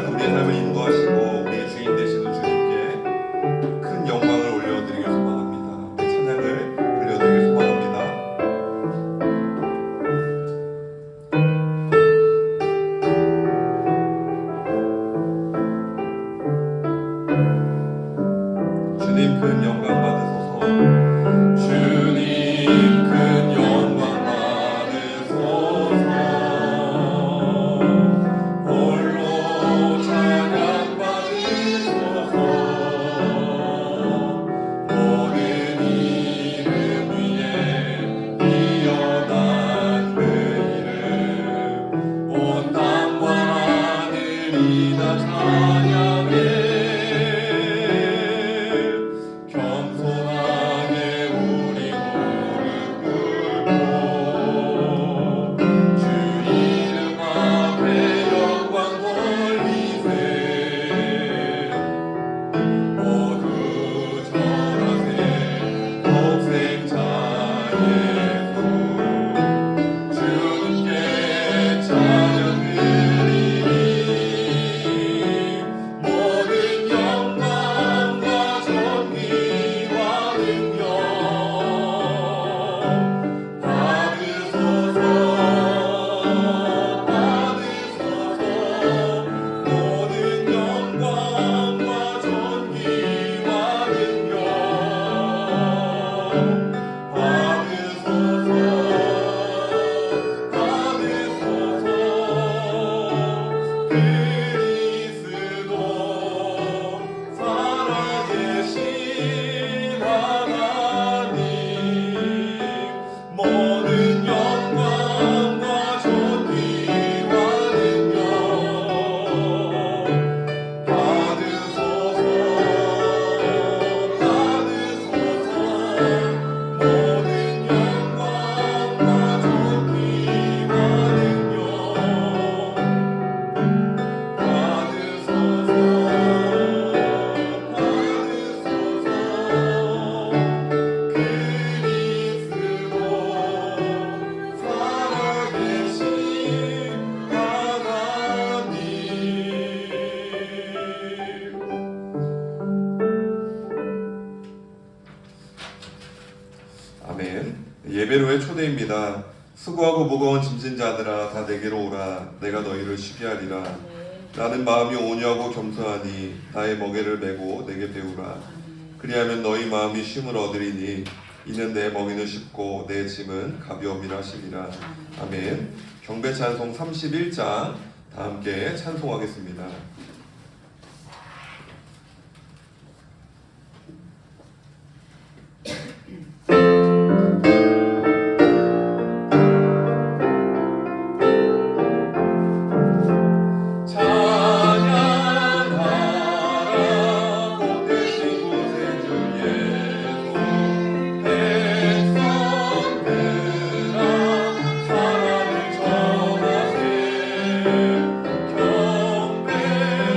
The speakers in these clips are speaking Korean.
시간 우리의 삶을 인도하시고 우리의 주인 되시는 주님께 큰 영광을 올려드리길 소망합니다. 찬양을 들려드리길 소망합니다. 주님 큰 영광 받으소서. 주님 큰 영광 받으소서. 홀로 찬양 받으소서. 모든 이름 위에 뛰어난 그 이름 온 땅과 하늘이 다 찬양해. 겸손하게 우리 무릎 꿇고 주 이름 앞에 영광 돌리세. 모두 절하세. 독생자 예수 주님께 찬양 드리니 모든 영광과 존귀와 능력 받으소서. 모든 영광과 존귀와 능력 받으소서. 그리스도 살아계신 하나님 모든 영광과 존귀와 능력 받으소서. 모든 영광과 존귀와 능력 그리스도 살아계신 하나님. 아멘. 예배로 의 초대입니다. 수고하고 무거운 짐진 자들아 다 내게로 오라. 내가 너희를 쉬게 하리라. 나는 마음이 온유하고 겸손하니 나의 멍에를 메고 내게 배우라. 그리하면 너희 마음이 쉼을 얻으리니 이는 내 멍에는 쉽고 내 짐은 가벼움이라 하시니라. 아멘. 경배 찬송 31장 다 함께 찬송하겠습니다. 찬양하라 복되신 구세주 예수. 백성들아 사랑을 전하세. 경배하라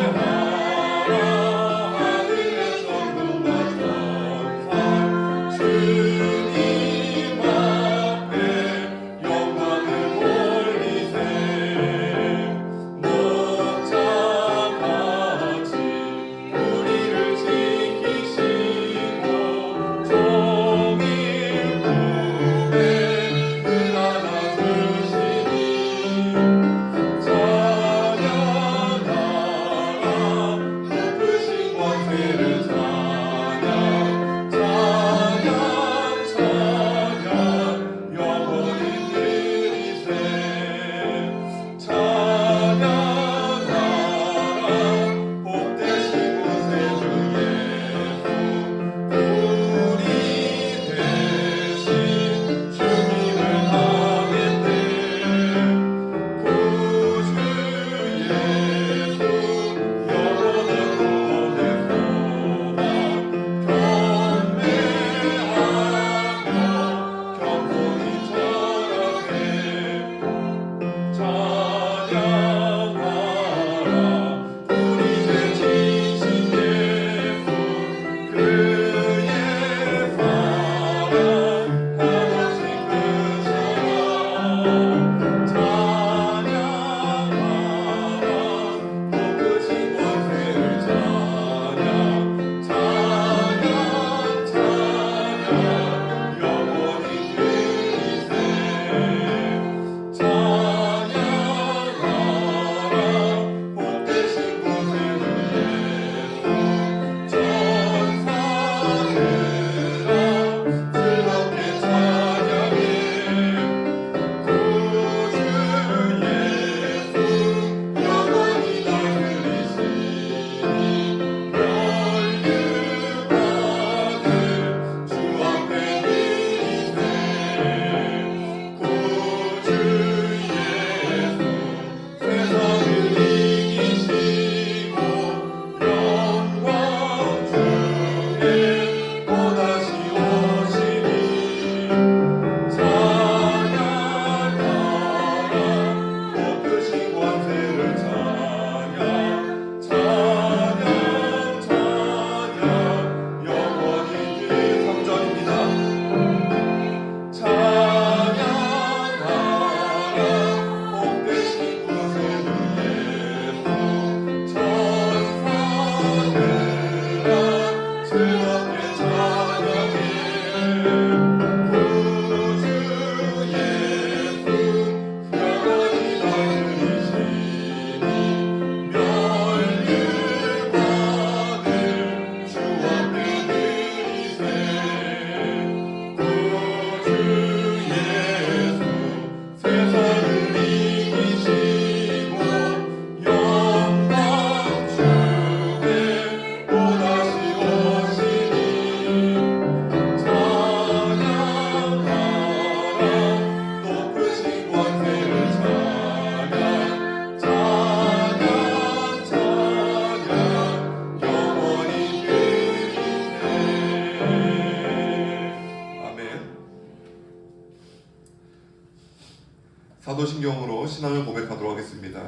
신경으로 신앙을 고백하도록 하겠습니다.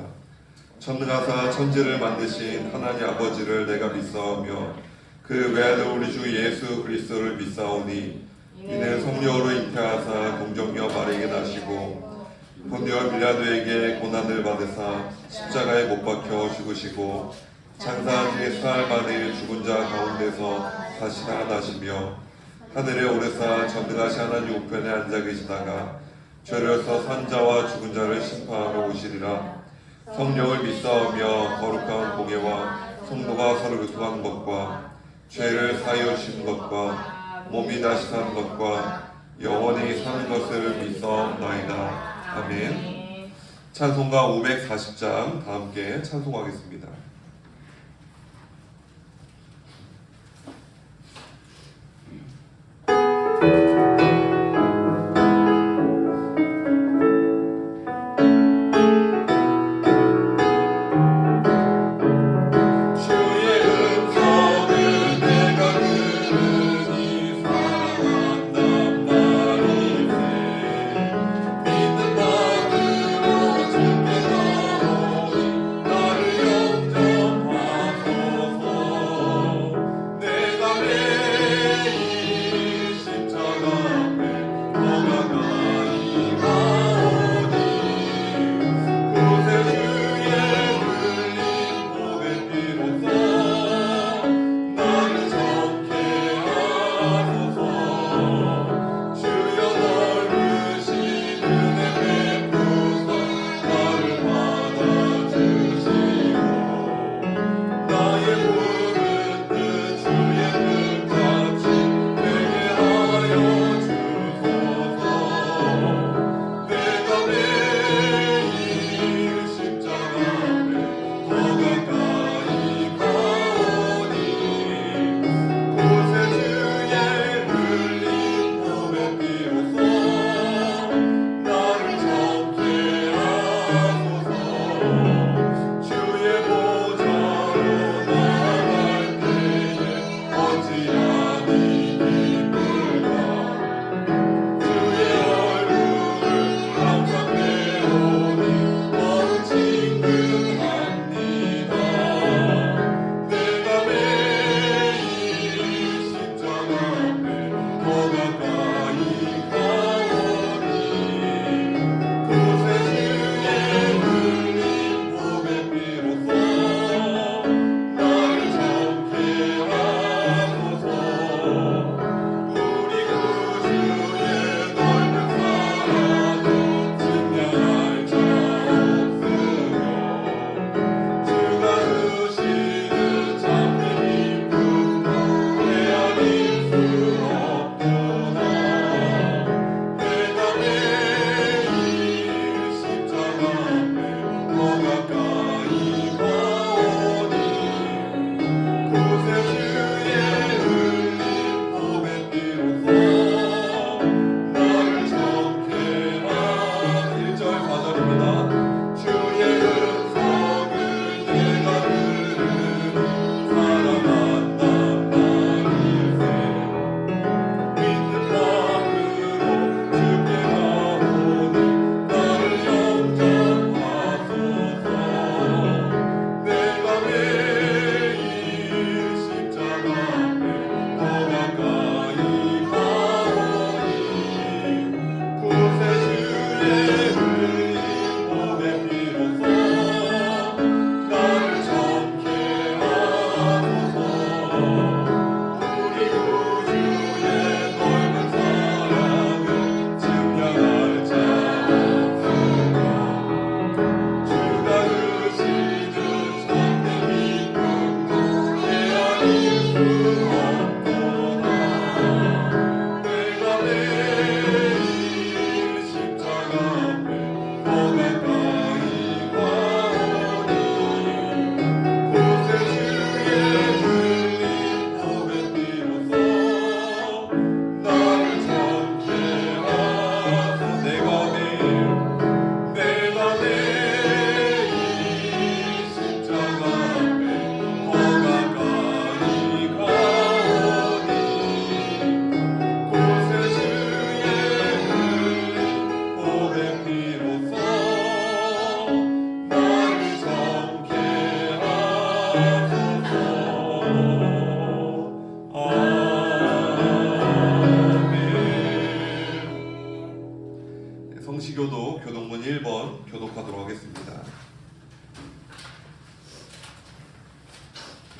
전능하사 천지를 만드신 하나님 아버지를 내가 믿사오며 그 외아들 우리 주 예수 그리스도를 믿사오니 이는 성령으로 잉태하사 동정녀 마리에게 나시고 본디오 빌라도에게 고난을 받으사 십자가에 못 박혀 죽으시고 장사한 지 사흘 만에 죽은 자 가운데서 다시 살아나시며 하늘에 오르사 전능하신 하나님 우편에 앉아 계시다가 죄로서 산 자와 죽은 자를 심판하러 오시리라. 성령을 믿사오며 거룩한 공예와 성도가 서로 교통하는 것과 죄를 사하여 주시는 것과 몸이 다시 사는 것과 영원히 사는 것을 믿사옵나이다. 아멘. 찬송가 540장 다 함께 찬송하겠습니다.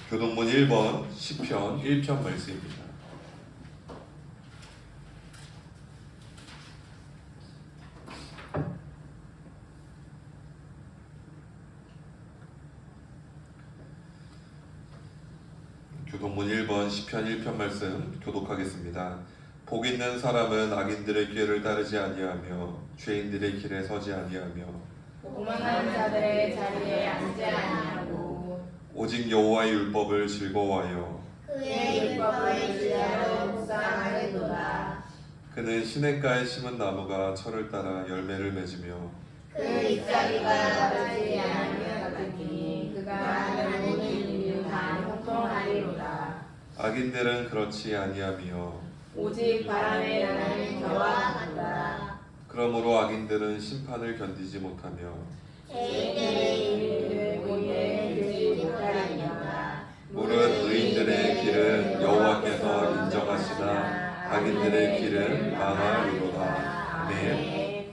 교동문 1번 시편 1편 말씀입니다. 교동문 1번 시편 1편 말씀 교독하겠습니다. 복 있는 사람은 악인들의 길을 따르지 아니하며 죄인들의 길에 서지 아니하며 오만한 자들의 자리에 앉지 아니하고 오직 여호와의 율법을 즐거워하여 그의 율법을 주야로 묵상하리로다. 그는 시냇가에 심은 나무가 철을 따라 열매를 맺으며 그 잎사귀가 마르지 아니하더니 그가 하는 모든 일을 다 형통하리로다. 악인들은 그렇지 아니하며 오직 바람에 나는 겨와 같다. 그러므로 악인들은 심판을 견디지 못하며 죄인들의 일을 고의에 들지 못하리로다. 무릇 의인들의 길은 여호와께서 인정하시나 악인들의 길은 망하리로다. 아멘.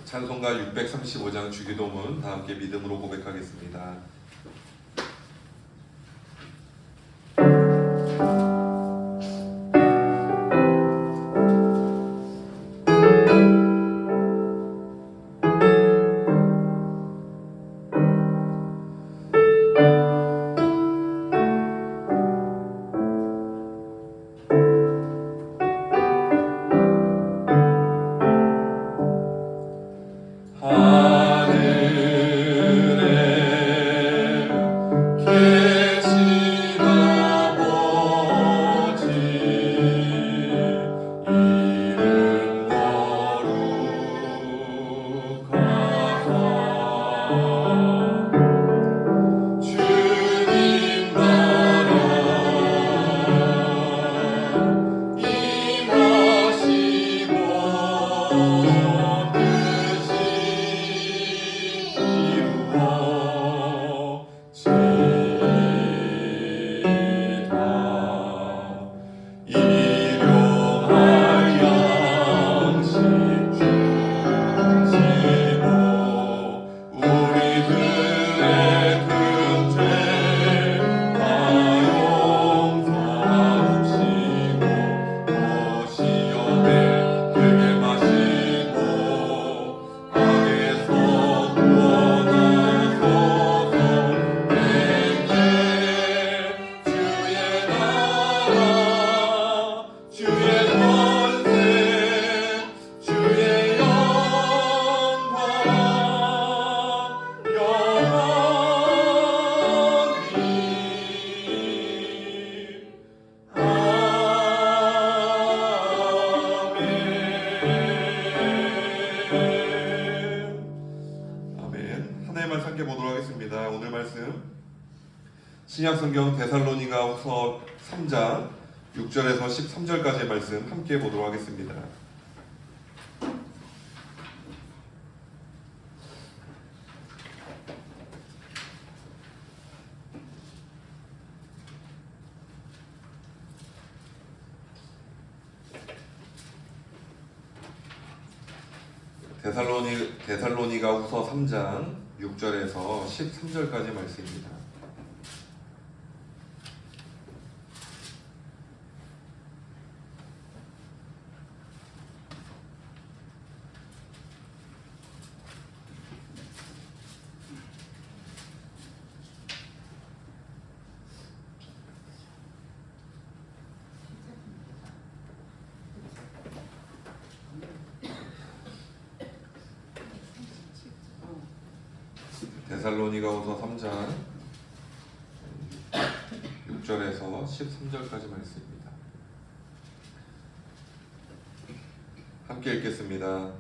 찬송가 635장 주기도문 다 함께 믿음으로 고백하겠습니다. 신약성경 데살로니가후서 3장 6절에서 13절까지의 말씀 함께 보도록 하겠습니다. 데살로니가후서 3장 6절에서 13절까지 말씀입니다. 데살로니가후서 3장 6절에서 13절까지 말씀입니다. 함께 읽겠습니다.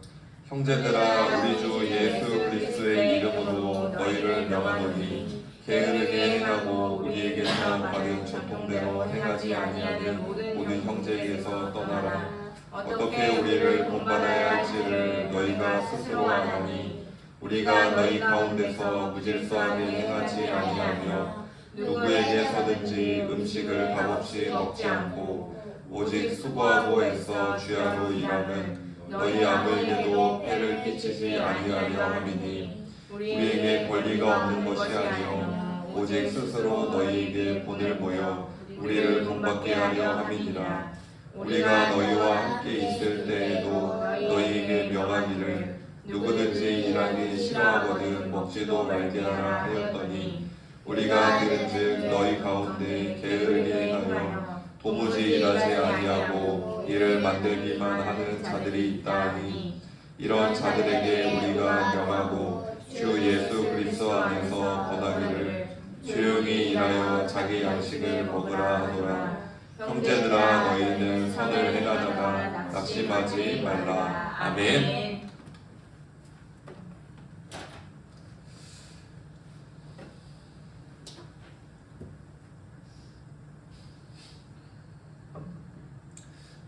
형제들아, 우리 주 예수 그리스도의 이름으로 너희를 명하노니 게으르게 행하고 우리에게서 받은 전통대로 행하지 아니하는 모든 형제에게서 떠나라. 어떻게 우리를 본받아야 할지를 너희가 스스로 아나니 우리가 너희 가운데서 무질서하게 행하지 아니하며 누구에게서든지 음식을 값없이 먹지 않고 오직 수고하고 애써 주야로 일함은 너희 아무에게도 폐를 끼치지 아니하려 함이니 우리에게 권리가 없는 것이 아니요 오직 스스로 너희 자들을 오늘 모여 우리를 돈받게 하려 함이니라. 우리가 너희와 함께 있을 때에도 너희에게 명하기를 누구든지 일하기 싫어하거든 먹지도 말게 하라 하였더니 우리가 들은즉 너희 가운데 게으르게 행하여 도무지 일하지 아니하고 일을 만들기만 하는 자들이 있다 하니 이런 자들에게 우리가 명하고 주 예수 그리스도 안에서 권하기를 조용히 일하여 자기 양식을 먹으라 하노라. 형제들아 너희는 선을 행하다가 낙심하지 말라. 아멘.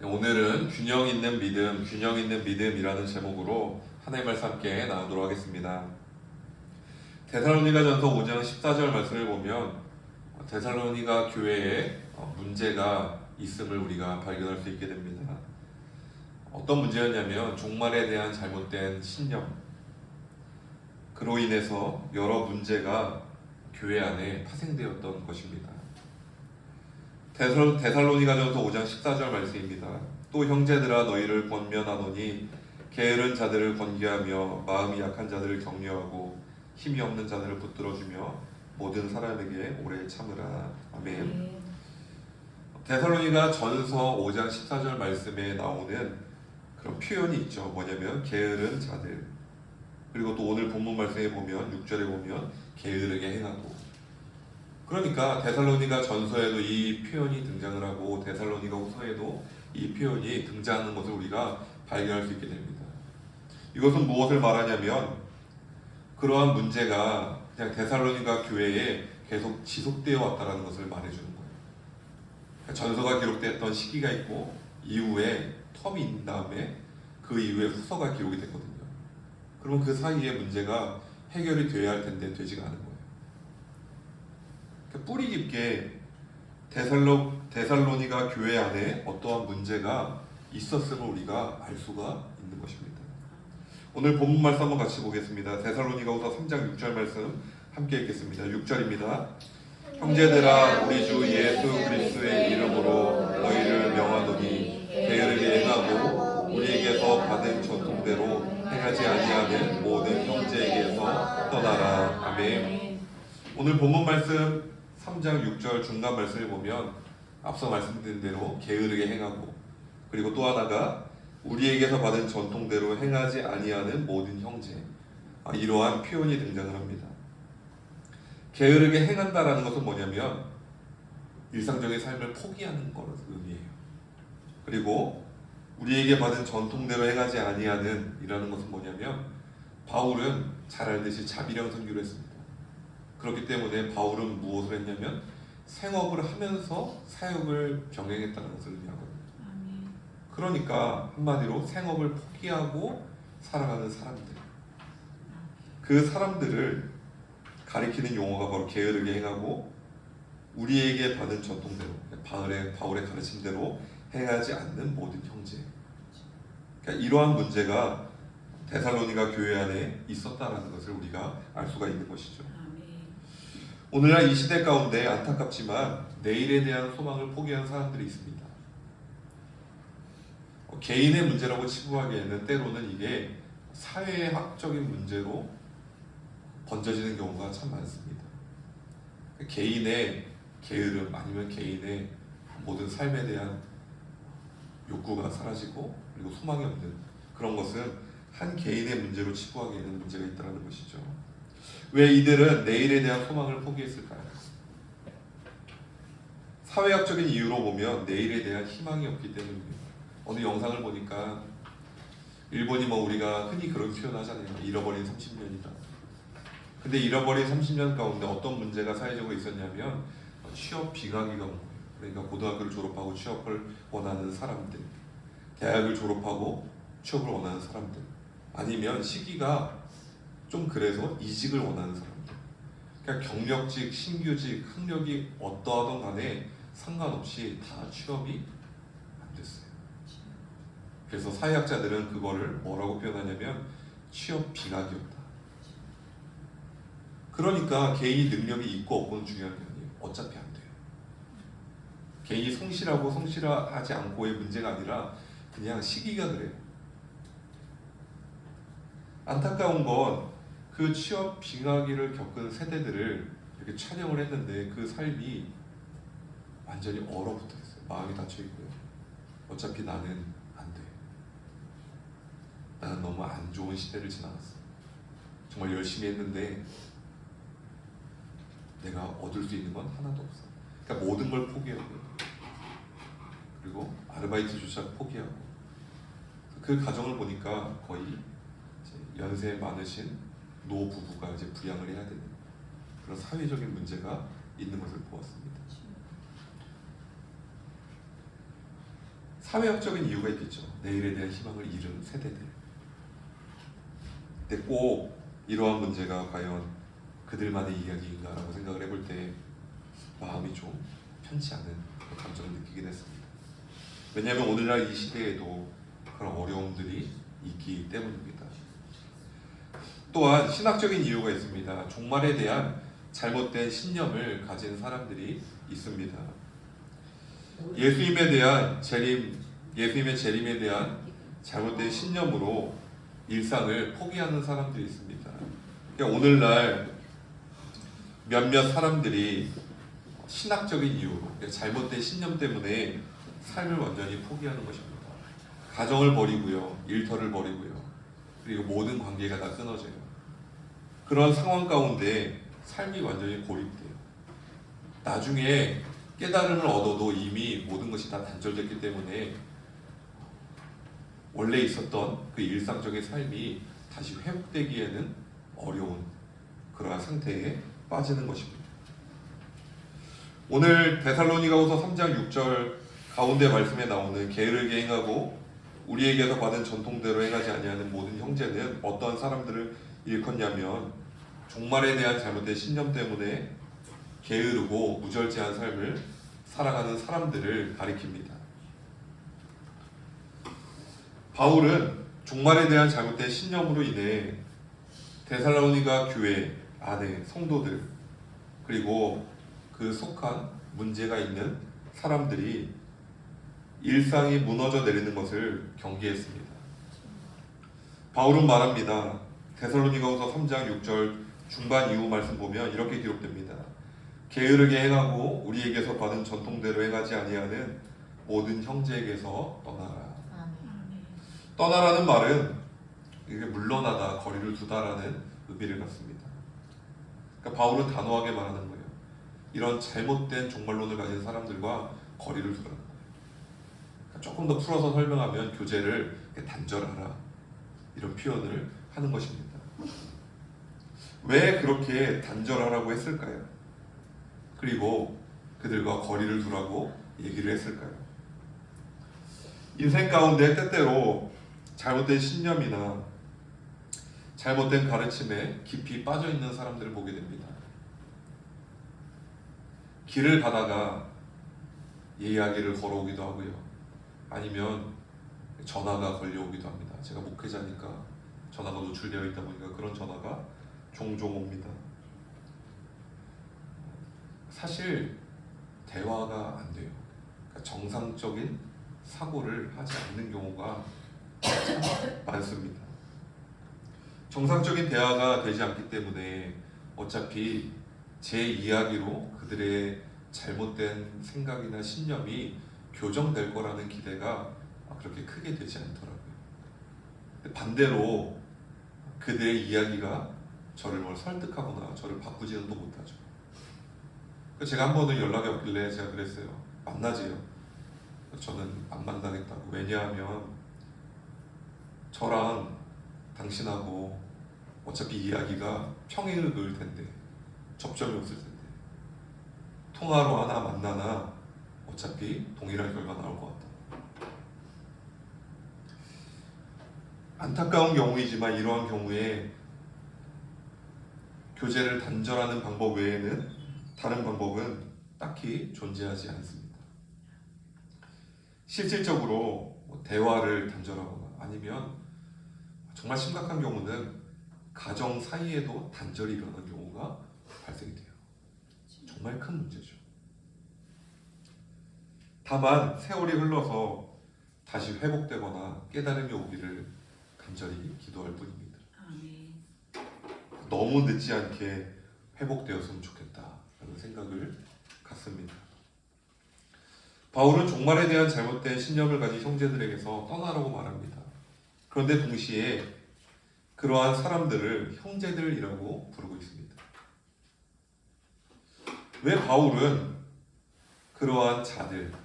오늘은 균형 있는 믿음이라는 제목으로 하나님의 말씀 함께 나누도록 하겠습니다. 데살로니가전서 5장 14절 말씀을 보면 데살로니가 교회에 문제가 있음을 우리가 발견할 수 있게 됩니다. 어떤 문제였냐면 종말에 대한 잘못된 신념, 그로 인해서 여러 문제가 교회 안에 파생되었던 것입니다. 데살로니가전서 5장 14절 말씀입니다. 또 형제들아 너희를 권면하노니 게으른 자들을 권계하며 마음이 약한 자들을 격려하고 힘이 없는 자들을 붙들어주며 모든 사람에게 오래 참으라. 아멘. 데살로니가 전서 5장 14절 말씀에 나오는 그런 표현이 있죠. 뭐냐면 게으른 자들, 그리고 또 오늘 본문 말씀에 보면 6절에 보면 게으르게 행하고. 그러니까 데살로니가 전서에도 이 표현이 등장을 하고 데살로니가 후서에도 이 표현이 등장하는 것을 우리가 발견할 수 있게 됩니다. 이것은 무엇을 말하냐면 그러한 문제가 그냥 데살로니가 교회에 계속 지속되어 왔다는 것을 말해주는 거예요. 전서가 기록됐던 시기가 있고 이후에 텀이 있는 다음에 그 이후에 후서가 기록이 됐거든요. 그럼 그 사이에 문제가 해결이 되어야 할 텐데 되지가 않은 거예요. 뿌리 깊게 데살로니가 교회 안에 어떠한 문제가 있었음을 우리가 알 수가 있는 것입니다. 오늘 본문 말씀 한번 같이 보겠습니다. 데살로니가후서 3장 6절 말씀 함께 읽겠습니다. 6절입니다. 형제들아 우리 주 예수 그리스도의 이름으로 너희를 명하노니 게으르게 행하고 우리에게서 받은 전통대로 행하지 아니하는 모든 형제에게서 떠나라. 아멘. 오늘 본문 말씀 3장 6절 중간 말씀을 보면 앞서 말씀드린 대로 게으르게 행하고, 그리고 또 하나가 우리에게서 받은 전통대로 행하지 아니하는 모든 형제, 이러한 표현이 등장을 합니다. 게으르게 행한다라는 것은 뭐냐면 일상적인 삶을 포기하는 것을 의미해요. 그리고 우리에게 받은 전통대로 행하지 아니하는 이라는 것은 뭐냐면 바울은 잘 알듯이 자비령 선교를 했습니다. 그렇기 때문에 바울은 무엇을 했냐면 생업을 하면서 사역을 병행했다는 것을 의미하거든요. 그러니까 한마디로 생업을 포기하고 살아가는 사람들, 그 사람들을 가리키는 용어가 바로 게으르게 행하고 우리에게 받은 전통대로, 바울의 가르침대로 행하지 않는 모든 형제. 그러니까 이러한 문제가 데살로니가 교회 안에 있었다는 것을 우리가 알 수가 있는 것이죠. 오늘날 이 시대 가운데 안타깝지만 내일에 대한 소망을 포기한 사람들이 있습니다. 개인의 문제라고 치부하기에는 때로는 이게 사회학적인 문제로 번져지는 경우가 참 많습니다. 개인의 게으름 아니면 개인의 모든 삶에 대한 욕구가 사라지고 그리고 소망이 없는 그런 것은 한 개인의 문제로 치부하기에는 문제가 있다는 것이죠. 왜 이들은 내일에 대한 소망을 포기했을까요? 사회학적인 이유로 보면 내일에 대한 희망이 없기 때문입니다. 어느 영상을 보니까 일본이 우리가 흔히 그런 표현하잖아요. 잃어버린 30년이다. 근데 잃어버린 30년 가운데 어떤 문제가 사회적으로 있었냐면 취업 비강이가 온 거예요. 그러니까 고등학교를 졸업하고 취업을 원하는 사람들, 대학을 졸업하고 취업을 원하는 사람들, 아니면 시기가 좀 그래서 이직을 원하는 사람들. 그러니까 경력직, 신규직, 학력이 어떠하든 간에 상관없이 다 취업이 안 됐어요. 그래서 사회학자들은 그거를 뭐라고 표현하냐면 취업 비각이었다. 그러니까 개인이 능력이 있고 없고는 중요한 게 아니에요. 어차피 안 돼요. 개인이 성실하고 성실하지 않고의 문제가 아니라 그냥 시기가 그래요. 안타까운 건 그 취업 빙하기를 겪은 세대들을 이렇게 촬영을 했는데 그 삶이 완전히 얼어붙어 있어요. 마음이 닫혀 있고요. 어차피 나는 안 돼. 나는 너무 안 좋은 시대를 지나갔어. 정말 열심히 했는데 내가 얻을 수 있는 건 하나도 없어. 그러니까 모든 걸 포기하고, 그리고 아르바이트조차 포기하고, 그 가정을 보니까 거의 이제 연세 많으신 노 부부가 이제 부양을 해야 되는 그런 사회적인 문제가 있는 것을 보았습니다. 사회학적인 이유가 있겠죠. 내일에 대한 희망을 잃은 세대들. 근데 꼭 이러한 문제가 과연 그들만의 이야기인가라고 생각을 해볼 때 마음이 좀 편치 않은 감정을 느끼게 됐습니다. 왜냐하면 오늘날 이 시대에도 그런 어려움들이 있기 때문입니다. 또한 신학적인 이유가 있습니다. 종말에 대한 잘못된 신념을 가진 사람들이 있습니다. 예수님의 재림에 대한 잘못된 신념으로 일상을 포기하는 사람들이 있습니다. 그러니까 오늘날 몇몇 사람들이 신학적인 이유로, 잘못된 신념 때문에 삶을 완전히 포기하는 것입니다. 가정을 버리고요, 일터를 버리고요, 그리고 모든 관계가 다 끊어져요. 그런 상황 가운데 삶이 완전히 고립돼요. 나중에 깨달음을 얻어도 이미 모든 것이 다 단절됐기 때문에 원래 있었던 그 일상적인 삶이 다시 회복되기에는 어려운 그러한 상태에 빠지는 것입니다. 오늘 데살로니가후서 3장 6절 가운데 말씀에 나오는 게으르게 행하고 우리에게서 받은 전통대로 행하지 아니하는 모든 형제는 어떤 사람들을 일컫냐면 종말에 대한 잘못된 신념 때문에 게으르고 무절제한 삶을 살아가는 사람들을 가리킵니다. 바울은 종말에 대한 잘못된 신념으로 인해 데살로니가 교회 안에 성도들, 그리고 그 속한 문제가 있는 사람들이 일상이 무너져 내리는 것을 경계했습니다. 바울은 말합니다. 데살로니가후서 3장 6절 중반 이후 말씀 보면 이렇게 기록됩니다. 게으르게 행하고 우리에게서 받은 전통대로 행하지 아니하는 모든 형제에게서 떠나라. 떠나라는 말은 이게 물러나다, 거리를 두다라는 의미를 갖습니다. 그러니까 바울은 단호하게 말하는 거예요. 이런 잘못된 종말론을 가진 사람들과 거리를 두라는 거예요. 그러니까 조금 더 풀어서 설명하면 교제를 단절하라, 이런 표현을 하는 것입니다. 왜 그렇게 단절하라고 했을까요? 그리고 그들과 거리를 두라고 얘기를 했을까요? 인생 가운데 때때로 잘못된 신념이나 잘못된 가르침에 깊이 빠져 있는 사람들을 보게 됩니다. 길을 가다가 이야기를 걸어오기도 하고요. 아니면 전화가 걸려오기도 합니다. 제가 목회자니까 전화가 노출되어 있다 보니까 그런 전화가 종종 옵니다. 사실 대화가 안 돼요. 그러니까 정상적인 사고를 하지 않는 경우가 참 많습니다. 정상적인 대화가 되지 않기 때문에 어차피 제 이야기로 그들의 잘못된 생각이나 신념이 교정될 거라는 기대가 그렇게 크게 되지 않더라고요. 반대로 그들의 이야기가 저를 뭘 설득하거나 저를 바꾸지는 또 못하죠. 제가 한 번은 연락이 없길래 제가 그랬어요. 만나지요. 저는 안 만나겠다고. 왜냐하면 저랑 당신하고 어차피 이야기가 평행을 그을 텐데, 접점이 없을 텐데, 통화로 하나 만나나 어차피 동일한 결과 나올 것 같다. 안타까운 경우이지만 이러한 경우에 교제를 단절하는 방법 외에는 다른 방법은 딱히 존재하지 않습니다. 실질적으로 대화를 단절하거나 아니면 정말 심각한 경우는 가정 사이에도 단절이 일어나는 경우가 발생이 돼요. 정말 큰 문제죠. 다만 세월이 흘러서 다시 회복되거나 깨달음이 오기를 간절히 기도할 뿐입니다. 아멘. 너무 늦지 않게 회복되었으면 좋겠다라는 생각을 갖습니다. 바울은 종말에 대한 잘못된 신념을 가진 형제들에게서 떠나라고 말합니다. 그런데 동시에 그러한 사람들을 형제들이라고 부르고 있습니다. 왜 바울은 그러한 자들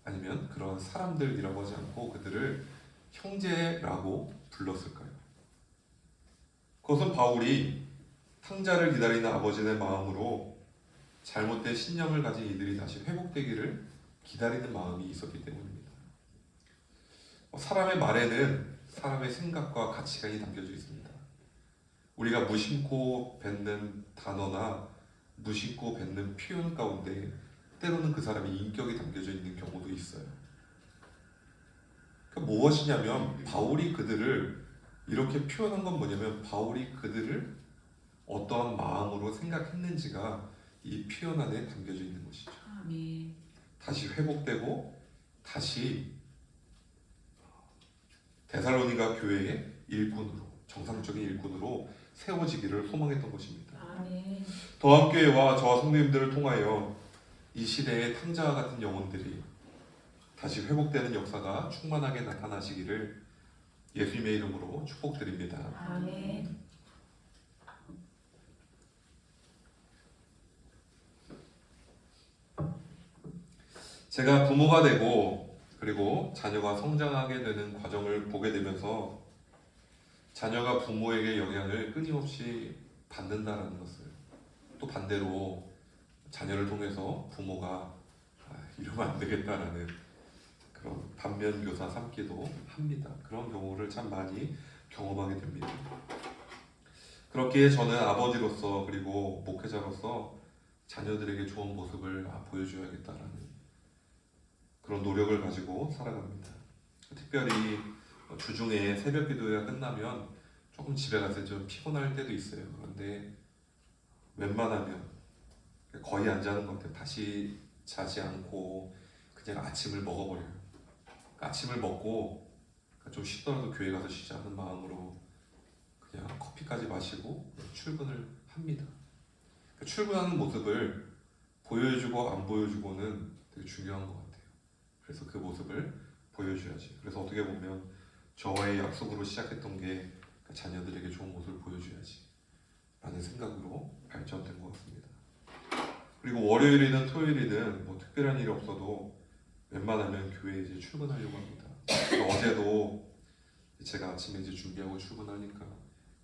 아니면 그러한 사람들이라고 하지 않고 그들을 형제라고 불렀을까요? 그것은 바울이 탕자를 기다리는 아버지의 마음으로 잘못된 신념을 가진 이들이 다시 회복되기를 기다리는 마음이 있었기 때문입니다. 사람의 말에는 사람의 생각과 가치관이 담겨져 있습니다. 우리가 무심코 뱉는 단어나 무심코 뱉는 표현 가운데 때로는 그 사람의 인격이 담겨져 있는 경우도 있어요. 무엇이냐면 바울이 그들을 이렇게 표현한 건 뭐냐면 바울이 그들을 어떠한 마음으로 생각했는지가 이 표현 안에 담겨져 있는 것이죠. 아멘. 다시 회복되고 다시 데살로니가 교회의 일꾼으로 정상적인 일꾼으로 세워지기를 소망했던 것입니다. 아멘. 더함교회와 저와 성도님들을 통하여 이 시대의 탕자와 같은 영혼들이 다시 회복되는 역사가 충만하게 나타나시기를 예수님의 이름으로 축복드립니다. 아멘. 제가 부모가 되고 그리고 자녀가 성장하게 되는 과정을 보게 되면서 자녀가 부모에게 영향을 끊임없이 받는다라는 것을 또 반대로 자녀를 통해서 부모가 이러면 안 되겠다라는 그런 반면교사 삼기도 합니다. 그런 경우를 참 많이 경험하게 됩니다. 그렇기에 저는 아버지로서 그리고 목회자로서 자녀들에게 좋은 모습을 보여줘야겠다라는 그런 노력을 가지고 살아갑니다. 특별히 주중에 새벽 기도회가 끝나면 조금 집에 가서 좀 피곤할 때도 있어요. 그런데 웬만하면 거의 안 자는 것 같아요. 다시 자지 않고 그냥 아침을 먹어버려요. 아침을 먹고 좀 쉬더라도 교회 가서 쉬자는 마음으로 그냥 커피까지 마시고 출근을 합니다. 출근하는 모습을 보여주고 안 보여주고는 되게 중요한 것 같아요. 그래서 그 모습을 보여줘야지. 그래서 어떻게 보면 저와의 약속으로 시작했던 게 자녀들에게 좋은 모습을 보여줘야지 라는 생각으로 발전된 것 같습니다. 그리고 월요일이든 토요일이든 뭐 특별한 일이 없어도 웬만하면 교회에 이제 출근하려고 합니다. 어제도 제가 아침에 이제 준비하고 출근하니까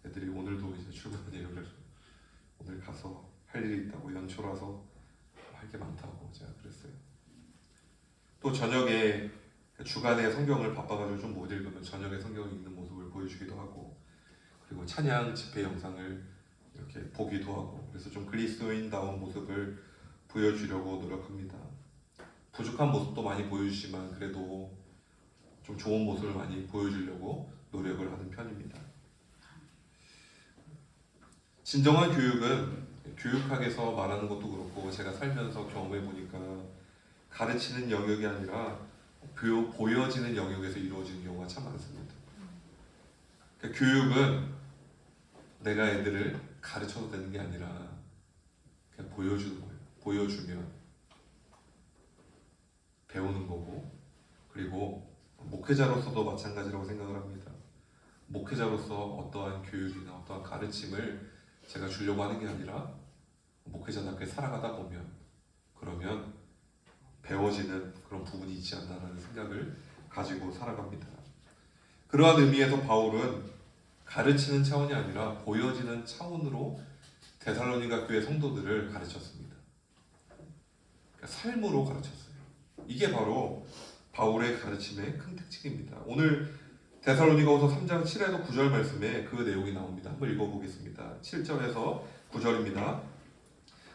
애들이 오늘도 이제 출근하네요. 그래서 오늘 가서 할 일이 있다고 연초라서 할 게 많다고 제가 그랬어요. 또 저녁에 주간에 성경을 바빠가지고 좀 못 읽으면 저녁에 성경을 읽는 모습을 보여주기도 하고 그리고 찬양 집회 영상을 이렇게 보기도 하고 그래서 좀 그리스도인다운 모습을 보여주려고 노력합니다. 부족한 모습도 많이 보여주지만 그래도 좀 좋은 모습을 많이 보여주려고 노력을 하는 편입니다. 진정한 교육은 교육학에서 말하는 것도 그렇고 제가 살면서 경험해 보니까 가르치는 영역이 아니라 보여지는 영역에서 이루어지는 경우가 참 많습니다. 그러니까 교육은 내가 애들을 가르쳐도 되는 게 아니라 그냥 보여주는 거예요. 보여주면 배우는 거고 그리고 목회자로서도 마찬가지라고 생각을 합니다. 목회자로서 어떠한 교육이나 어떠한 가르침을 제가 주려고 하는 게 아니라 목회자답게 살아가다 보면 그러면 배워지는 그런 부분이 있지 않나라는 생각을 가지고 살아갑니다. 그러한 의미에서 바울은 가르치는 차원이 아니라 보여지는 차원으로 데살로니가 교회 성도들을 가르쳤습니다. 그러니까 삶으로 가르쳤어요. 이게 바로 바울의 가르침의 큰 특징입니다. 오늘 데살로니가후서 3장 7에서 9절 말씀에 그 내용이 나옵니다. 한번 읽어보겠습니다. 7절에서 9절입니다.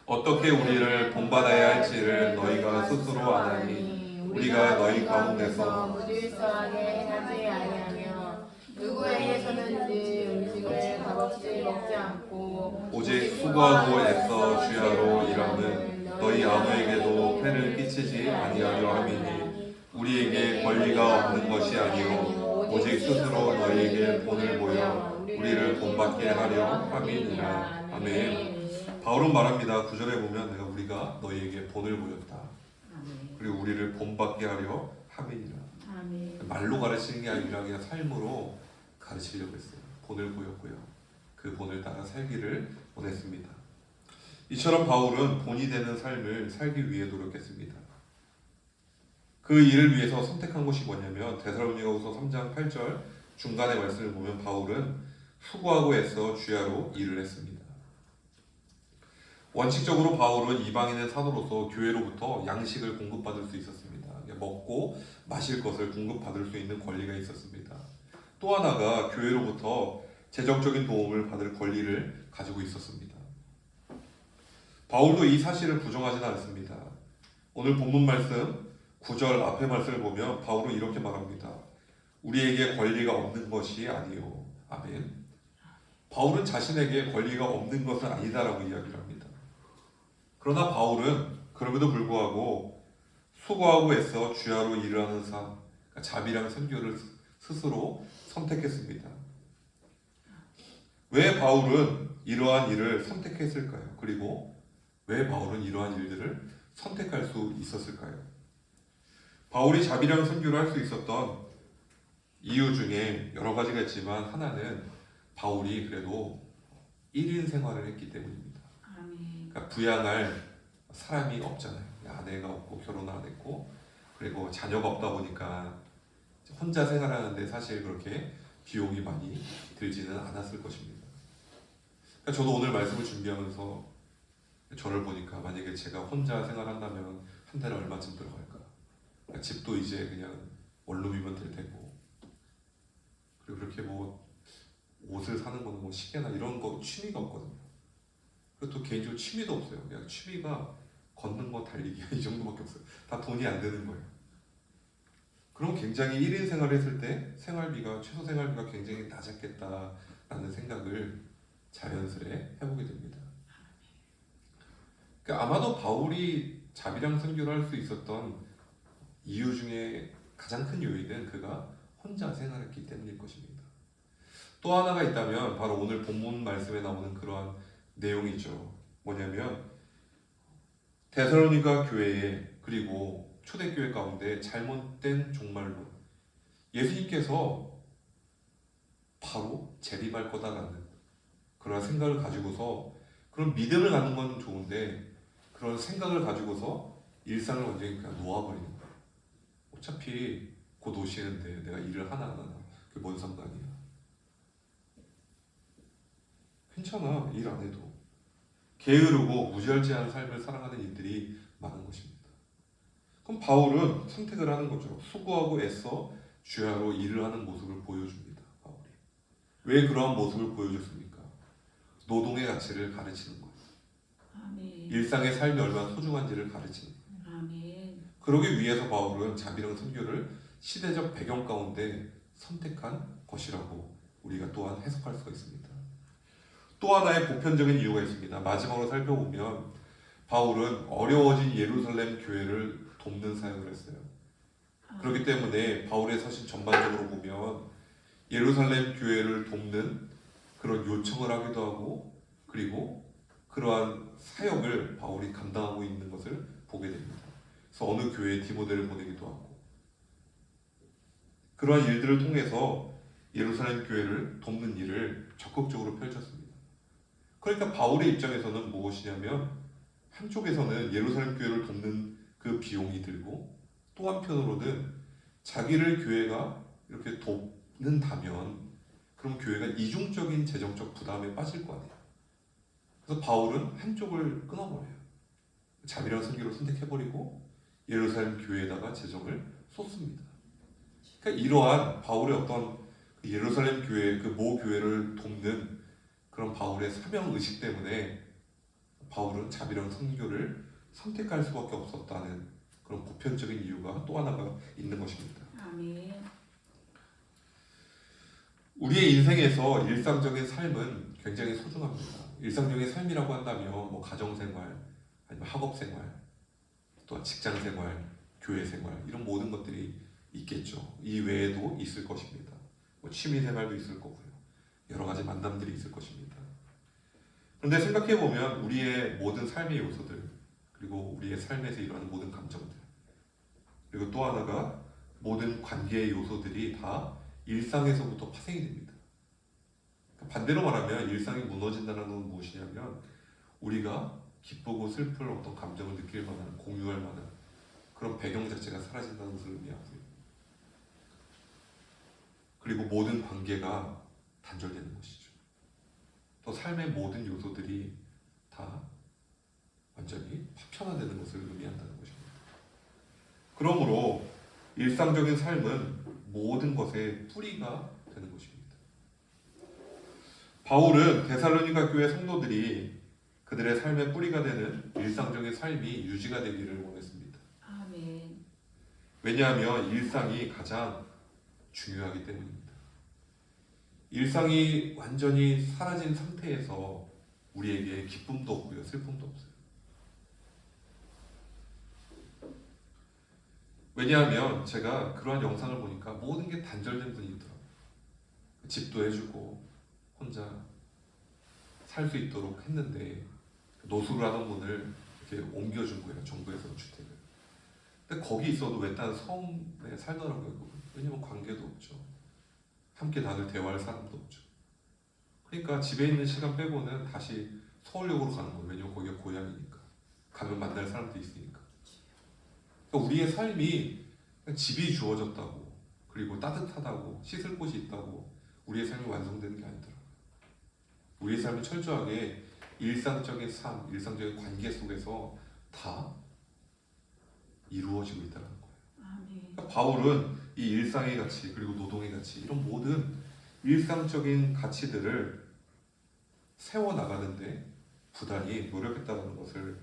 어떻게 우리를 본받아야 할지를 너희가 스스로 아나니 우리가 너희 가운데서 무질서하게 하지 아니하며 누구에게서든지 음식을 값없이 먹지 않고 오직 수고하고 애써 주야로 일하는 너희 아무에게도 해를 끼치지 아니하려 함이니 우리에게 권리가 없는 것이 아니요 오직 스스로 너희에게 본을 보여 우리를 본받게 하려 함이니라. 아멘. 바울은 말합니다. 9절에 보면 내가 우리가 너희에게 본을 보였다. 아멘. 그리고 우리를 본받게 하려 함이니라. 아멘. 말로 가르치는 게 아니라 그냥 삶으로 가르치려고 했어요. 본을 보였고요. 그 본을 따라 살기를 원했습니다. 이처럼 바울은 본이 되는 삶을 살기 위해 노력했습니다. 그 일을 위해서 선택한 것이 뭐냐면 데살로니가후서 3장 8절 중간의 말씀을 보면 바울은 수고하고 애써 주야로 일을 했습니다. 원칙적으로 바울은 이방인의 사도로서 교회로부터 양식을 공급받을 수 있었습니다. 먹고 마실 것을 공급받을 수 있는 권리가 있었습니다. 또 하나가 교회로부터 재정적인 도움을 받을 권리를 가지고 있었습니다. 바울도 이 사실을 부정하지는 않습니다. 오늘 본문 말씀 9절 앞에 말씀을 보면 바울은 이렇게 말합니다. 우리에게 권리가 없는 것이 아니요. 아멘. 바울은 자신에게 권리가 없는 것은 아니다라고 이야기를 합니다. 그러나 바울은 그럼에도 불구하고 수고하고 애써 주야로 일을 하는 삶, 그러니까 자비랑 선교를 스스로 선택했습니다. 왜 바울은 이러한 일을 선택했을까요? 그리고 왜 바울은 이러한 일들을 선택할 수 있었을까요? 바울이 자비랑 선교를 할 수 있었던 이유 중에 여러 가지가 있지만 하나는 바울이 그래도 1인 생활을 했기 때문입니다. 아멘. 그러니까 부양할 사람이 없잖아요. 아내가 없고 결혼 안 했고 그리고 자녀가 없다 보니까 혼자 생활하는데 사실 그렇게 비용이 많이 들지는 않았을 것입니다. 그러니까 저도 오늘 말씀을 준비하면서 저를 보니까 만약에 제가 혼자 생활한다면 한 달에 얼마쯤 들어갈까? 그러니까 집도 이제 그냥 원룸이면 될 테고 그리고 그렇게 뭐 옷을 사는 거는 뭐 시계나 이런 거 취미가 없거든요. 그리고 또 개인적으로 취미도 없어요. 그냥 취미가 걷는 거 달리기 이 정도밖에 없어요. 다 돈이 안 드는 거예요. 그럼 굉장히 1인 생활을 했을 때 생활비가 최소 생활비가 굉장히 낮았겠다라는 생각을 자연스레 해보게 됩니다. 그러니까 아마도 바울이 자비랑 선교를 할 수 있었던 이유 중에 가장 큰 요인은 그가 혼자 생활했기 때문일 것입니다. 또 하나가 있다면 바로 오늘 본문 말씀에 나오는 그러한 내용이죠. 뭐냐면 데살로니가 교회에 그리고 초대교회 가운데 잘못된 종말론 예수님께서 바로 재림할 거다라는 그런 생각을 가지고서 그런 믿음을 갖는 건 좋은데 그런 생각을 가지고서 일상을 완전히 그냥 놓아버리는 거예요. 어차피 곧 오시는데 내가 일을 하나 안 하나 그게 뭔 상관이야. 괜찮아 일 안 해도. 게으르고 무지할지한 삶을 살아가는 일들이 많은 것입니다. 그럼 바울은 선택을 하는 거죠. 수고하고 애써 주야로 일을 하는 모습을 보여줍니다. 바울이. 왜 그러한 모습을 보여줬습니까? 노동의 가치를 가르치는 거예요. 아멘. 일상의 삶이 얼마나 소중한지를 가르치는 거예요. 아멘. 그러기 위해서 바울은 자비랑 선교를 시대적 배경 가운데 선택한 것이라고 우리가 또한 해석할 수가 있습니다. 또 하나의 보편적인 이유가 있습니다. 마지막으로 살펴보면 바울은 어려워진 예루살렘 교회를 돕는 사역을 했어요. 그렇기 때문에 바울의 서신 전반적으로 보면 예루살렘 교회를 돕는 그런 요청을 하기도 하고 그리고 그러한 사역을 바울이 감당하고 있는 것을 보게 됩니다. 그래서 어느 교회에 디모데를 보내기도 하고 그러한 일들을 통해서 예루살렘 교회를 돕는 일을 적극적으로 펼쳤습니다. 그러니까 바울의 입장에서는 무엇이냐면 한쪽에서는 예루살렘 교회를 돕는 그 비용이 들고 또 한편으로는 자기를 교회가 이렇게 돕는다면 그럼 교회가 이중적인 재정적 부담에 빠질 거 아니에요. 그래서 바울은 한쪽을 끊어버려요. 자비랑 선교를 선택해버리고 예루살렘 교회에다가 재정을 쏟습니다. 그러니까 이러한 바울의 어떤 예루살렘 교회 그 모 교회를 돕는 그런 바울의 사명 의식 때문에 바울은 자비랑 선교를 선택할 수밖에 없었다는 그런 보편적인 이유가 또 하나가 있는 것입니다. 아멘. 우리의 인생에서 일상적인 삶은 굉장히 소중합니다. 일상적인 삶이라고 한다면 뭐 가정생활, 아니면 학업생활, 또한 직장 생활, 교회 생활 이런 모든 것들이 있겠죠. 이 외에도 있을 것입니다. 뭐 취미 생활도 있을 거고요. 여러 가지 만남들이 있을 것입니다. 그런데 생각해 보면 우리의 모든 삶의 요소들 그리고 우리의 삶에서 일어나는 모든 감정들 그리고 또 하나가 모든 관계의 요소들이 다 일상에서부터 파생이 됩니다. 반대로 말하면 일상이 무너진다는 건 무엇이냐면 우리가 기쁘고 슬플 어떤 감정을 느낄 만한 공유할 만한 그런 배경 자체가 사라진다는 것을 의미하고요. 그리고 모든 관계가 단절되는 것이죠. 또 삶의 모든 요소들이 다 완전히 파편화되는 것을 의미한다는 것입니다. 그러므로 일상적인 삶은 모든 것의 뿌리가 되는 것입니다. 바울은 데살로니가 교회 성도들이 그들의 삶의 뿌리가 되는 일상적인 삶이 유지가 되기를 원했습니다. 아멘. 왜냐하면 일상이 가장 중요하기 때문입니다. 일상이 완전히 사라진 상태에서 우리에게 기쁨도 없고요, 슬픔도 없어요. 왜냐하면 제가 그러한 영상을 보니까 모든 게 단절된 분이 있더라고요. 집도 해주고 혼자 살 수 있도록 했는데 노숙을 하던 분을 이렇게 옮겨준 거예요. 정부에서 주택을. 근데 거기 있어도 외딴 섬에 살더라고요. 왜냐면 관계도 없죠. 함께 나눌 대화할 사람도 없죠. 그러니까 집에 있는 시간 빼고는 다시 서울역으로 가는 거예요. 왜냐면 거기가 고향이니까. 가면 만날 사람도 있으니까. 그러니까 우리의 삶이 집이 주어졌다고 그리고 따뜻하다고 씻을 곳이 있다고 우리의 삶이 완성되는 게 아니더라고요. 우리의 삶은 철저하게 일상적인 삶, 일상적인 관계 속에서 다 이루어지고 있다는 거예요. 아멘. 그러니까 바울은 이 일상의 가치 그리고 노동의 가치 이런 모든 일상적인 가치들을 세워나가는데 부단히 노력했다는 것을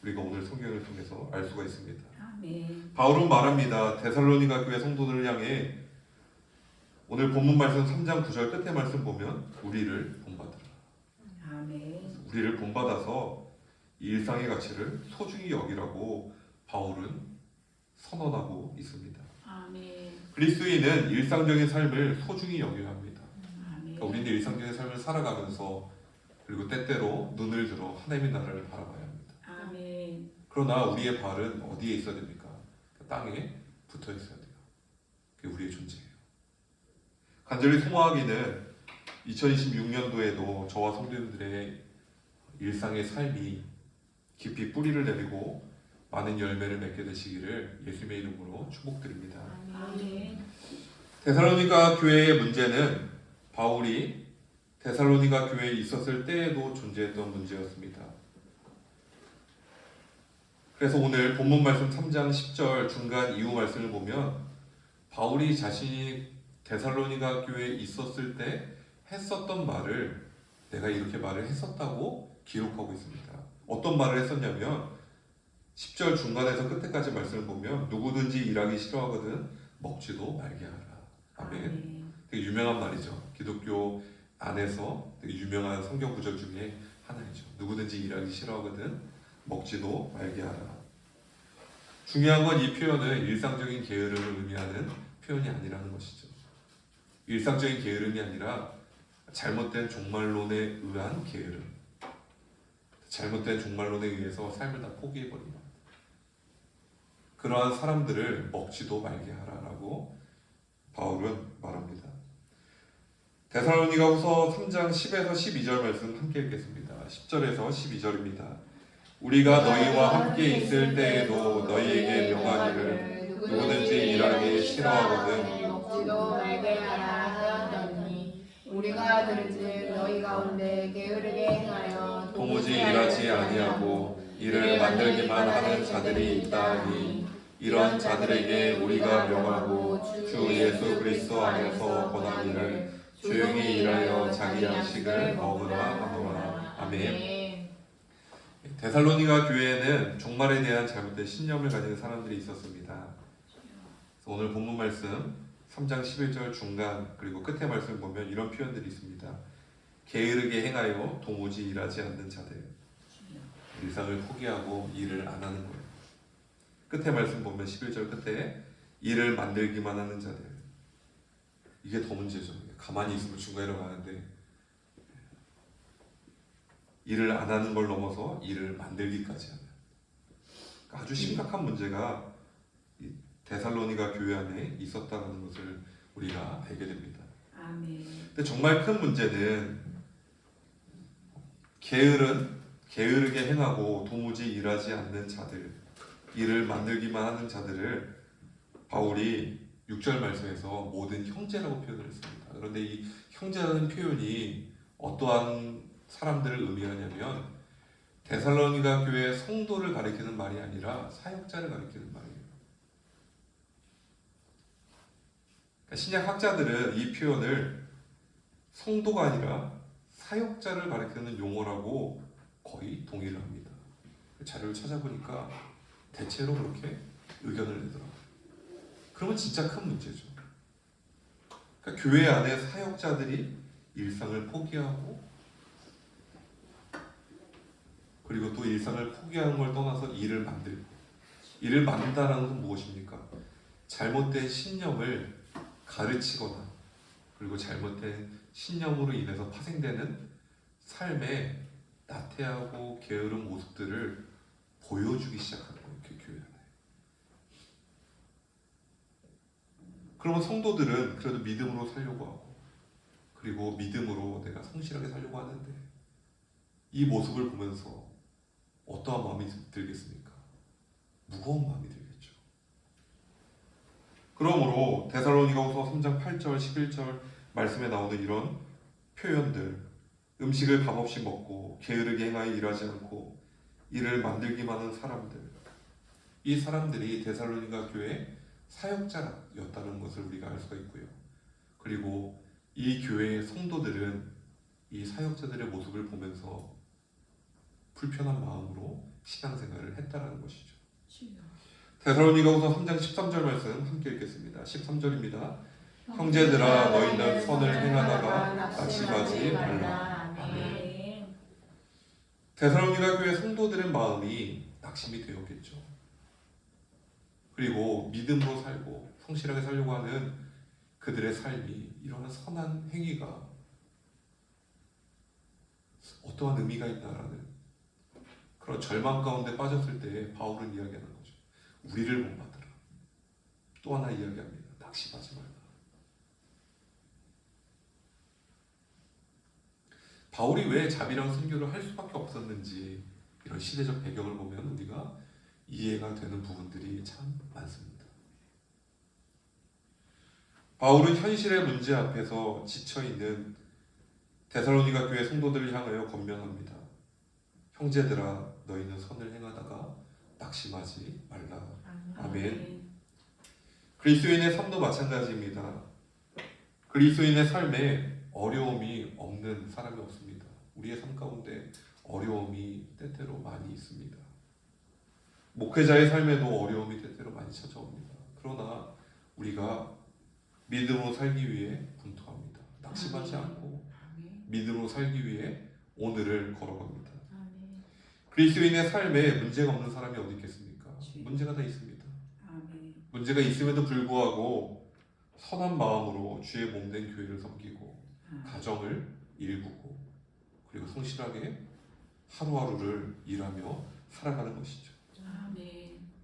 우리가 오늘 성경을 통해서 알 수가 있습니다. 아멘. 바울은 말합니다. 데살로니가 교회 성도들을 향해 오늘 본문 말씀 3장 9절 끝에 말씀 보면 우리를 본받으라. 아멘. 우리를 본받아서 이 일상의 가치를 소중히 여기라고 바울은 선언하고 있습니다. 아멘. 그리스도인은 일상적인 삶을 소중히 여겨야 합니다. 아멘. 그러니까 우리는 일상적인 삶을 살아가면서 그리고 때때로 눈을 들어 하나님의 나라를 바라봐야 합니다. 아멘. 그러나 우리의 발은 어디에 있어야 됩니까? 땅에 붙어 있어야 돼요. 그게 우리의 존재예요. 간절히 소망하기는 2026년도에도 저와 성도님들의 일상의 삶이 깊이 뿌리를 내리고 많은 열매를 맺게 되시기를 예수님의 이름으로 축복드립니다. 아멘. 데살로니가 교회의 문제는 바울이 데살로니가 교회에 있었을 때에도 존재했던 문제였습니다. 그래서 오늘 본문 말씀 3장 10절 중간 이후 말씀을 보면 바울이 자신이 데살로니가 교회에 있었을 때 했었던 말을 내가 이렇게 말을 했었다고 기록하고 있습니다. 어떤 말을 했었냐면 10절 중간에서 끝에까지 말씀을 보면 누구든지 일하기 싫어하거든 먹지도 말게 하라. 아멘. 되게 유명한 말이죠. 기독교 안에서 되게 유명한 성경 구절 중에 하나이죠. 누구든지 일하기 싫어하거든 먹지도 말게 하라. 중요한 건 이 표현은 일상적인 게으름을 의미하는 표현이 아니라는 것이죠. 일상적인 게으름이 아니라 잘못된 종말론에 의한 게으름. 잘못된 종말론에 의해서 삶을 다 포기해버린 것. 그러한 사람들을 먹지도 말게 하라라고 바울은 말합니다. 데살로니가후서 3장 10에서 12절 말씀 함께 읽겠습니다. 10절에서 12절입니다. 우리가 너희와 함께 있을 때에도 너희에게 명하기를 누구든지 일하기 싫어하거든 먹지도 말게 하라 하였더니 우리가 들은즉 너희 가운데 게으르게 행하여 도무지 일하지 아니하고 일을 만들기만 하는 자들이 있다 하니 이런 자들에게 우리가 명하고 주 예수 그리스도 안에서 권하기를 조용히 일하여 자기 양식을 먹으라 하노라. 아멘. 데살로니가 교회에는 종말에 대한 잘못된 신념을 가진 사람들이 있었습니다. 오늘 본문 말씀 3장 11절 중간 그리고 끝에 말씀 보면 이런 표현들이 있습니다. 게으르게 행하여 도무지 일하지 않는 자들. 일상을 포기하고 일을 안 하는 거예요. 끝에 말씀 보면 11절 끝에 일을 만들기만 하는 자들. 이게 더 문제죠. 가만히 있으면 중간에 가는데 일을 안 하는 걸 넘어서 일을 만들기까지 하는 아주 심각한 문제가 이 데살로니가 교회 안에 있었다는 것을 우리가 알게 됩니다. 아멘. 근데 정말 큰 문제는 게으르게 행하고 도무지 일하지 않는 자들, 일을 만들기만 하는 자들을 바울이 6절 말씀에서 모든 형제라고 표현을 했습니다. 그런데 이 형제라는 표현이 어떠한 사람들을 의미하냐면 데살로니가 교회 성도를 가리키는 말이 아니라 사역자를 가리키는 말이에요. 그러니까 신약 학자들은 이 표현을 성도가 아니라 사역자를 가리키는 용어라고 거의 동의를 합니다. 자료를 찾아보니까 대체로 그렇게 의견을 내더라고요. 그러면 진짜 큰 문제죠. 그러니까 교회 안에 사역자들이 일상을 포기하고 그리고 또 일상을 포기하는 걸 떠나서 일을 만들고 일을 만든다는 것은 무엇입니까? 잘못된 신념을 가르치거나 그리고 잘못된 신념으로 인해서 파생되는 삶의 나태하고 게으른 모습들을 보여주기 시작하는 거예요. 교회 안에. 그러면 성도들은 그래도 믿음으로 살려고 하고 그리고 믿음으로 내가 성실하게 살려고 하는데 이 모습을 보면서 어떠한 마음이 들겠습니까? 무거운 마음이 들겠죠. 그러므로 데살로니가후서 3장 8절 11절 말씀에 나오는 이런 표현들 음식을 값없이 먹고 게으르게 행하여 일하지 않고 일을 만들기만 하는 사람들 이 사람들이 데살로니가 교회 사역자였다는 것을 우리가 알 수가 있고요. 그리고 이 교회의 성도들은 이 사역자들의 모습을 보면서 불편한 마음으로 신앙생활을 했다라는 것이죠. 데살로니가후서 3장 13절 말씀 함께 읽겠습니다. 13절입니다. 형제들아 너희는 선을 행하다가 낙심하지 말라. 아멘. 데살로니가 교회 성도들의 마음이 낙심이 되었겠죠. 그리고 믿음으로 살고 성실하게 살려고 하는 그들의 삶이 이런 선한 행위가 어떠한 의미가 있다라는 그런 절망 가운데 빠졌을 때 바울은 이야기하는 거죠. 우리를 본받으라. 또 하나 이야기합니다. 낙심하지 말라. 바울이 왜 자비랑 순교를 할 수밖에 없었는지 이런 시대적 배경을 보면 우리가 이해가 되는 부분들이 참 많습니다. 바울은 현실의 문제 앞에서 지쳐있는 데살로니가 교회 성도들을 향하여 권면합니다. 형제들아 너희는 선을 행하다가 낙심하지 말라. 아멘. 그리스도인의 삶도 마찬가지입니다. 그리스도인의 삶에 어려움이 없는 사람이 없습니다. 우리의 삶 가운데 어려움이 때때로 많이 있습니다. 목회자의 삶에도 어려움이 때때로 많이 찾아옵니다. 그러나 우리가 믿음으로 살기 위해 분투합니다. 낙심하지 않고 믿음으로 살기 위해 오늘을 걸어갑니다. 그리스도인의 삶에 문제가 없는 사람이 어디 있겠습니까? 문제가 다 있습니다. 문제가 있음에도 불구하고 선한 마음으로 주의 몸된 교회를 섬기고 가정을 일구고 그리고 성실하게 하루하루를 일하며 살아가는 것이죠.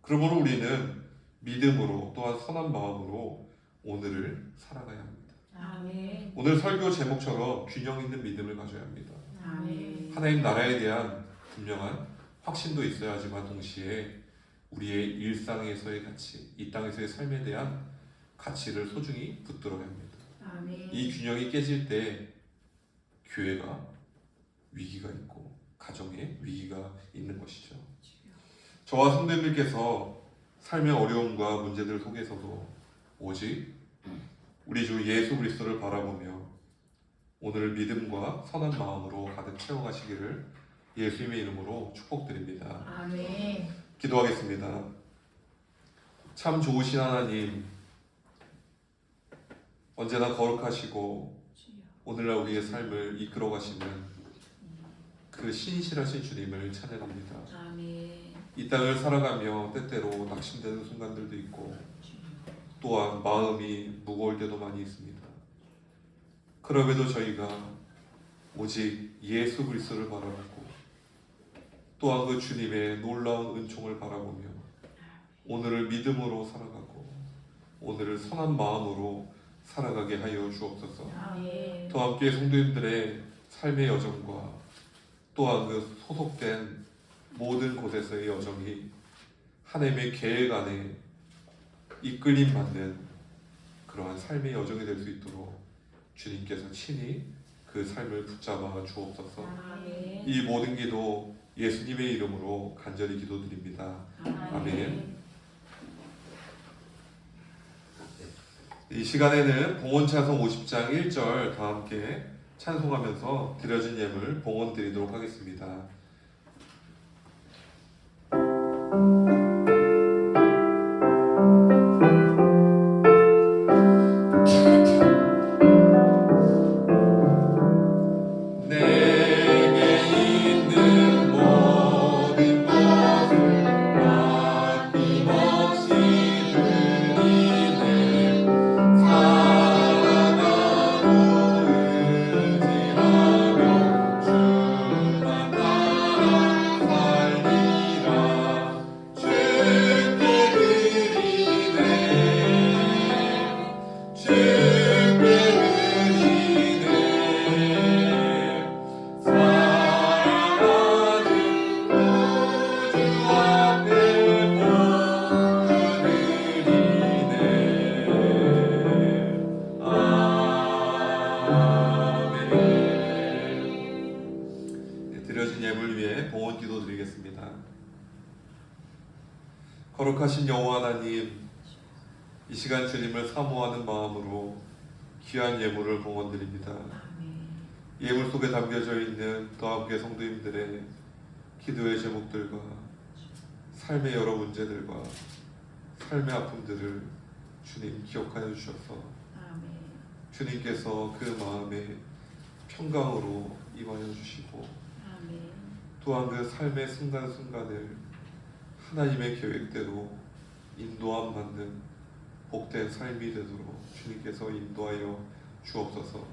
그러므로 우리는 믿음으로 또한 선한 마음으로 오늘을 살아가야 합니다. 오늘 설교 제목처럼 균형 있는 믿음을 가져야 합니다. 하나님 나라에 대한 분명한 확신도 있어야 하지만 동시에 우리의 일상에서의 가치, 이 땅에서의 삶에 대한 가치를 소중히 붙들어야 합니다. 이 균형이 깨질 때 교회가 위기가 있고 가정에 위기가 있는 것이죠. 저와 성도님들께서 삶의 어려움과 문제들 속에서도 오직 우리 주 예수 그리스도를 바라보며 오늘 믿음과 선한 마음으로 가득 채워가시기를 예수님의 이름으로 축복드립니다. 아멘. 기도하겠습니다. 참 좋으신 하나님, 언제나 거룩하시고 오늘날 우리의 삶을 이끌어 가시는 그 신실하신 주님을 찬양합니다. 이 땅을 살아가며 때때로 낙심되는 순간들도 있고 또한 마음이 무거울 때도 많이 있습니다. 그럼에도 저희가 오직 예수 그리스도를 바라보고 또한 그 주님의 놀라운 은총을 바라보며 오늘을 믿음으로 살아가고 오늘을 선한 마음으로 살아가게 하여 주옵소서. 아멘. 또 함께 성도님들의 삶의 여정과 또한 그 소속된 모든 곳에서의 여정이 하나님의 계획 안에 이끌림 받는 그러한 삶의 여정이 될 수 있도록 주님께서 친히 그 삶을 붙잡아 주옵소서. 아멘. 이 모든 기도 예수님의 이름으로 간절히 기도드립니다. 아멘. 이 시간에는 봉헌 찬송 50장 1절 다 함께 찬송하면서 드려진 예물 봉헌 드리도록 하겠습니다. 거룩하신 여호와 하나님, 이 시간 주님을 사모하는 마음으로 귀한 예물을 봉헌드립니다. 예물 속에 담겨져 있는 더 함께 성도님들의 기도의 제목들과 삶의 여러 문제들과 삶의 아픔들을 주님 기억하여 주셔서 주님께서 그 마음에 평강으로 임하여 주시고 또한 그 삶의 순간순간을 하나님의 계획대로 인도함 받는 복된 삶이 되도록 주님께서 인도하여 주옵소서.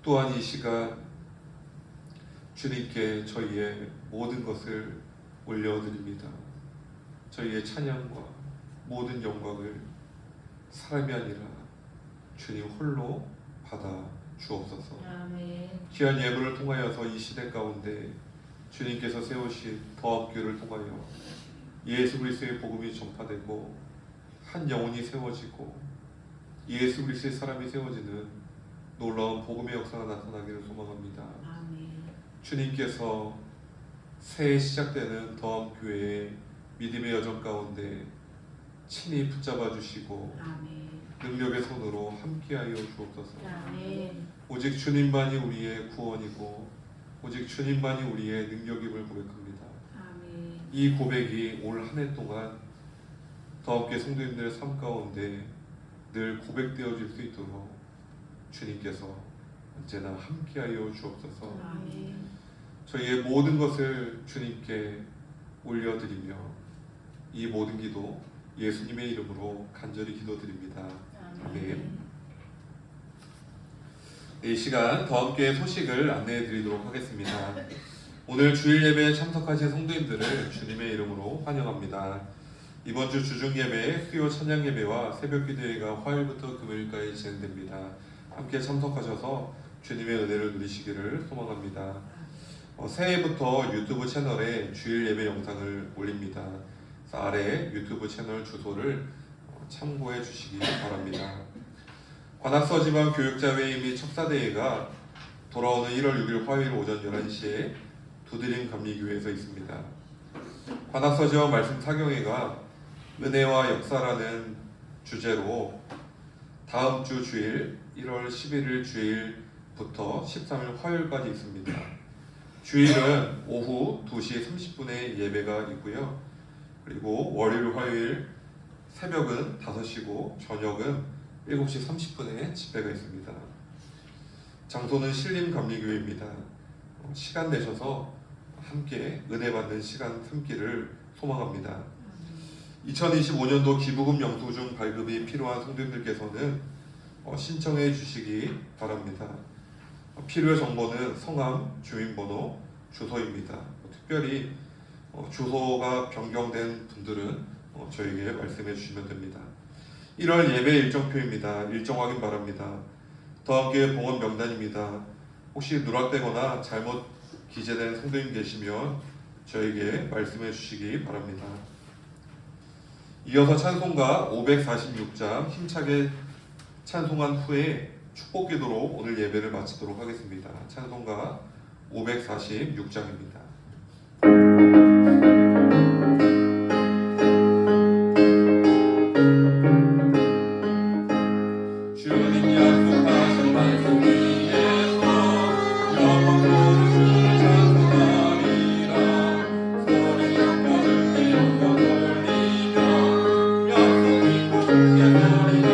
또한 이 시간 주님께 저희의 모든 것을 올려드립니다. 저희의 찬양과 모든 영광을 사람이 아니라 주님 홀로 받아 주옵소서. 귀한 예물을 통하여서 이 시대 가운데 주님께서 세우신 더업교를 통하여 예수 그리스도의 복음이 전파되고 한 영혼이 세워지고 예수 그리스도의 사람이 세워지는 놀라운 복음의 역사가 나타나기를 소망합니다. 주님께서 새해 시작되는 더업교회의 믿음의 여정 가운데 친히 붙잡아 주시고 능력의 손으로 함께하여 주옵소서. 오직 주님만이 우리의 구원이고 오직 주님만이 우리의 능력임을 고백합니다. 이 고백이 올 한 해 동안 더 함께 성도님들의 삶 가운데 늘 고백되어질 수 있도록 주님께서 언제나 함께하여 주옵소서. 저희의 모든 것을 주님께 올려드리며 이 모든 기도 예수님의 이름으로 간절히 기도드립니다. 아멘. 이 시간 더 함께 소식을 안내해 드리도록 하겠습니다. 오늘 주일 예배에 참석하신 성도님들을 주님의 이름으로 환영합니다. 이번 주 주중 예배, 수요 찬양 예배와 새벽 기도회가 화요일부터 금요일까지 진행됩니다. 함께 참석하셔서 주님의 은혜를 누리시기를 소망합니다. 새해부터 유튜브 채널에 주일 예배 영상을 올립니다. 아래 유튜브 채널 주소를 참고해 주시기 바랍니다. 관악서 지방 교육자회의 및 척사대회가 돌아오는 1월 6일 화요일 오전 11시에 두드림 감리교회에서 있습니다. 관악서 지방 말씀 사경회가 은혜와 역사라는 주제로 다음 주 주일 1월 11일 주일부터 13일 화요일까지 있습니다. 주일은 오후 2시 30분에 예배가 있고요. 그리고 월요일, 화요일 새벽은 5시고 저녁은 7시 30분에 집회가 있습니다. 장소는 신림감리교회입니다. 시간 내셔서 함께 은혜 받는 시간 삼기를 소망합니다. 2025년도 기부금 영수증 발급이 필요한 성도님들께서는 신청해 주시기 바랍니다. 필요의 정보는 성함, 주민번호, 주소입니다. 특별히 주소가 변경된 분들은 저에게 말씀해 주시면 됩니다. 1월 예배 일정표입니다. 일정 확인 바랍니다. 더함교회 봉헌 명단입니다. 혹시 누락되거나 잘못 기재된 성도님 계시면 저에게 말씀해 주시기 바랍니다. 이어서 찬송가 546장 힘차게 찬송한 후에 축복기도로 오늘 예배를 마치도록 하겠습니다. 찬송가 546장입니다. 주님 약속하신 말씀 위에서 영원토록 주를 찬송하리라. 소리 높여 주께 영광 돌리며 약속 믿고 주께 소리라.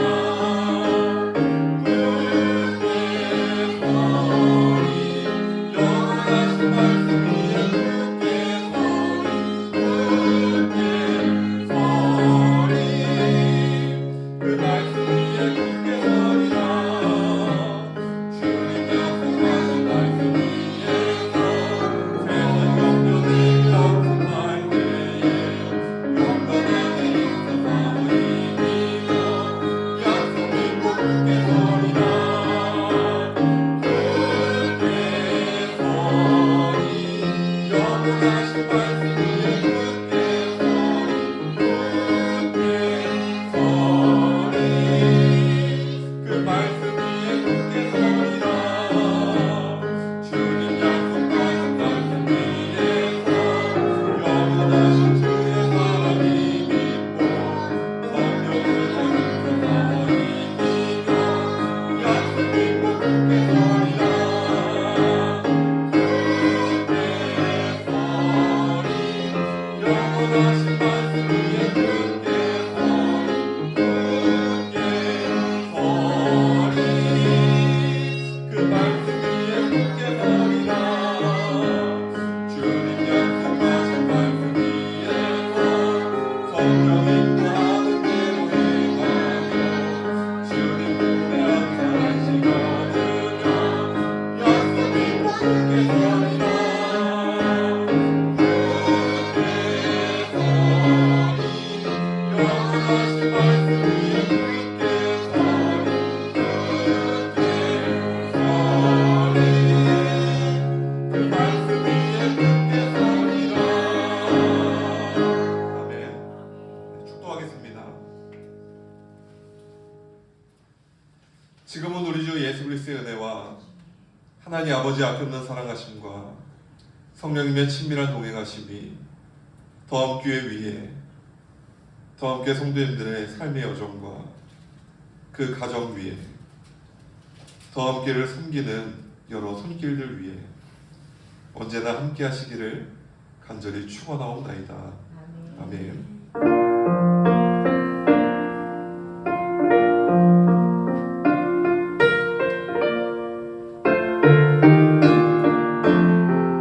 지금은 우리 주 예수 그리스도의 은혜와 하나님 아버지 아낌없는 사랑하심과 성령님의 친밀한 동행하심이 더함교회 위에 더함교회 성도님들의 삶의 여정과 그 가정 위에 더함교회를 섬기는 여러 손길들 위에 언제나 함께 하시기를 간절히 축원하옵나이다. 아멘.